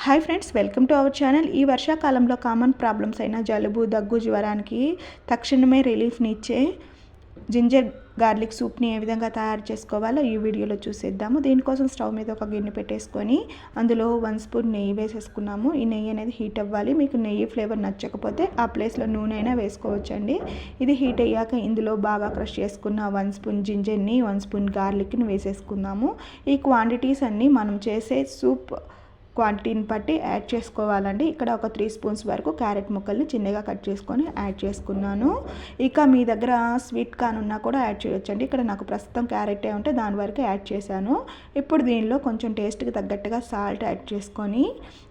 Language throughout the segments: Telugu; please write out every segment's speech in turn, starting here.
Hi friends, welcome to our channel. ఈ వర్షాకాలంలో కామన్ ప్రాబ్లమ్స్ అయిన జలుబు, దగ్గు, జ్వరానికి తక్షణమే రిలీఫ్ని ఇచ్చే జింజర్ గార్లిక్ సూప్ని ఏ విధంగా తయారు చేసుకోవాలో ఈ వీడియోలో చూసేద్దాము. దీనికోసం స్టవ్ మీద ఒక గిన్నె పెట్టేసుకొని అందులో 1 స్పూన్ నెయ్యి వేసేసుకున్నాము. ఈ నెయ్యి అనేది హీట్ అవ్వాలి. మీకు నెయ్యి ఫ్లేవర్ నచ్చకపోతే ఆ ప్లేస్లో నూనె అయినా వేసుకోవచ్చండి. ఇది హీట్ అయ్యాక ఇందులో బాగా క్రష్ చేసుకున్న 1 స్పూన్ జింజర్ని, 1 స్పూన్ గార్లిక్ని వేసేసుకుందాము. ఈ క్వాంటిటీస్ అన్నీ మనం చేసే సూప్ క్వాంటిటీని బట్టి యాడ్ చేసుకోవాలండి. ఇక్కడ ఒక 3 స్పూన్స్ వరకు క్యారెట్ ముక్కల్ని చిన్నగా కట్ చేసుకొని యాడ్ చేసుకున్నాను. ఇక మీ దగ్గర స్వీట్ కార్న్ ఉన్నా కూడా యాడ్ చేయొచ్చండి. ఇక్కడ నాకు ప్రస్తుతం క్యారెటే ఉంటే దాని వరకు యాడ్ చేశాను. ఇప్పుడు దీనిలో కొంచెం టేస్ట్కి తగ్గట్టుగా సాల్ట్ యాడ్ చేసుకొని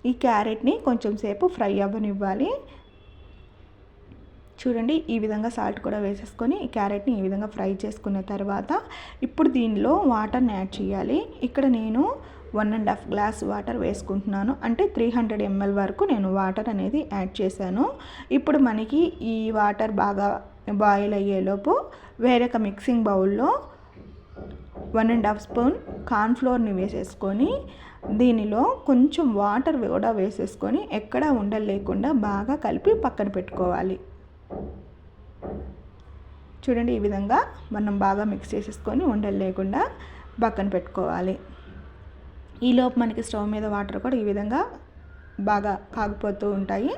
ఈ క్యారెట్ని కొంచెం సేపు ఫ్రై అవ్వనివ్వాలి. చూడండి, ఈ విధంగా సాల్ట్ కూడా వేసేసుకొని ఈ క్యారెట్ని ఈ విధంగా ఫ్రై చేసుకున్న తర్వాత ఇప్పుడు దీనిలో వాటర్ని యాడ్ చేయాలి. ఇక్కడ నేను 1.5 గ్లాస్ వాటర్ వేసుకుంటున్నాను. అంటే 300 ml వరకు నేను వాటర్ అనేది యాడ్ చేశాను. ఇప్పుడు మనకి ఈ వాటర్ బాగా బాయిల్ అయ్యేలోపు వేరొక మిక్సింగ్ బౌల్లో 1.5 స్పూన్ కార్న్ఫ్లోర్ని వేసేసుకొని దీనిలో కొంచెం వాటర్ కూడా వేసేసుకొని ఎక్కడ ఉండలు లేకుండా బాగా కలిపి పక్కన పెట్టుకోవాలి. చూడండి, ఈ విధంగా మనం బాగా మిక్స్ చేసేసుకొని ఉండలు లేకుండా పక్కన పెట్టుకోవాలి. ఈలోపు మనకి స్టవ్ మీద వాటర్ కూడా ఈ విధంగా బాగా కాగిపోతూ ఉంటాయి.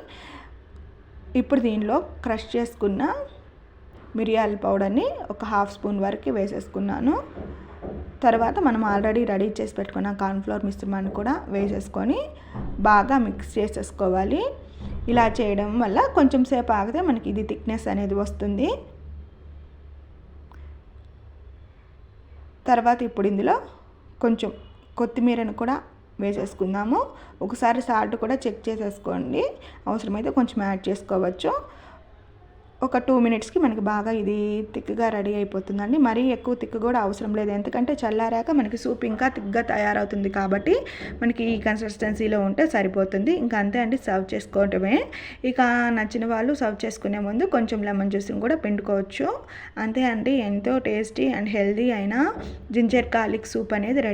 ఇప్పుడు దీనిలో క్రష్ చేసుకున్న మిరియాల పౌడర్ని ఒక 1/2 స్పూన్ వరకు వేసేసుకున్నాను. తర్వాత మనం ఆల్రెడీ రెడీ చేసి పెట్టుకున్న కార్న్ఫ్లోర్ మిశ్రమాన్ని కూడా వేసేసుకొని బాగా మిక్స్ చేసేసుకోవాలి. ఇలా చేయడం వల్ల కొంచెం సేపు ఆగితే మనకి ఇది థిక్నెస్ అనేది వస్తుంది. తర్వాత ఇప్పుడు ఇందులో కొంచెం కొత్తిమీరను కూడా వేసేసుకుందాము. ఒకసారి సాల్ట్ కూడా చెక్ చేసేసుకోండి, అవసరమైతే కొంచెం యాడ్ చేసుకోవచ్చు. ఒక 2 మినిట్స్కి మనకి బాగా ఇది థిక్గా రెడీ అయిపోతుందండి. మరీ ఎక్కువ థిక్ కూడా అవసరం లేదు, ఎందుకంటే చల్లారాక మనకి సూప్ ఇంకా థిక్గా తయారవుతుంది కాబట్టి మనకి ఈ కన్సిస్టెన్సీలో ఉంటే సరిపోతుంది. ఇంకా అంతే అండి, సర్వ్ చేసుకోవటమే. ఇక నచ్చిన వాళ్ళు సర్వ్ చేసుకునే ముందు కొంచెం లెమన్ జ్యూస్ని కూడా పిండుకోవచ్చు. అంతే అండి, ఎంతో టేస్టీ అండ్ హెల్దీ అయిన జింజర్ గార్లిక్ సూప్ అనేది రెడీ.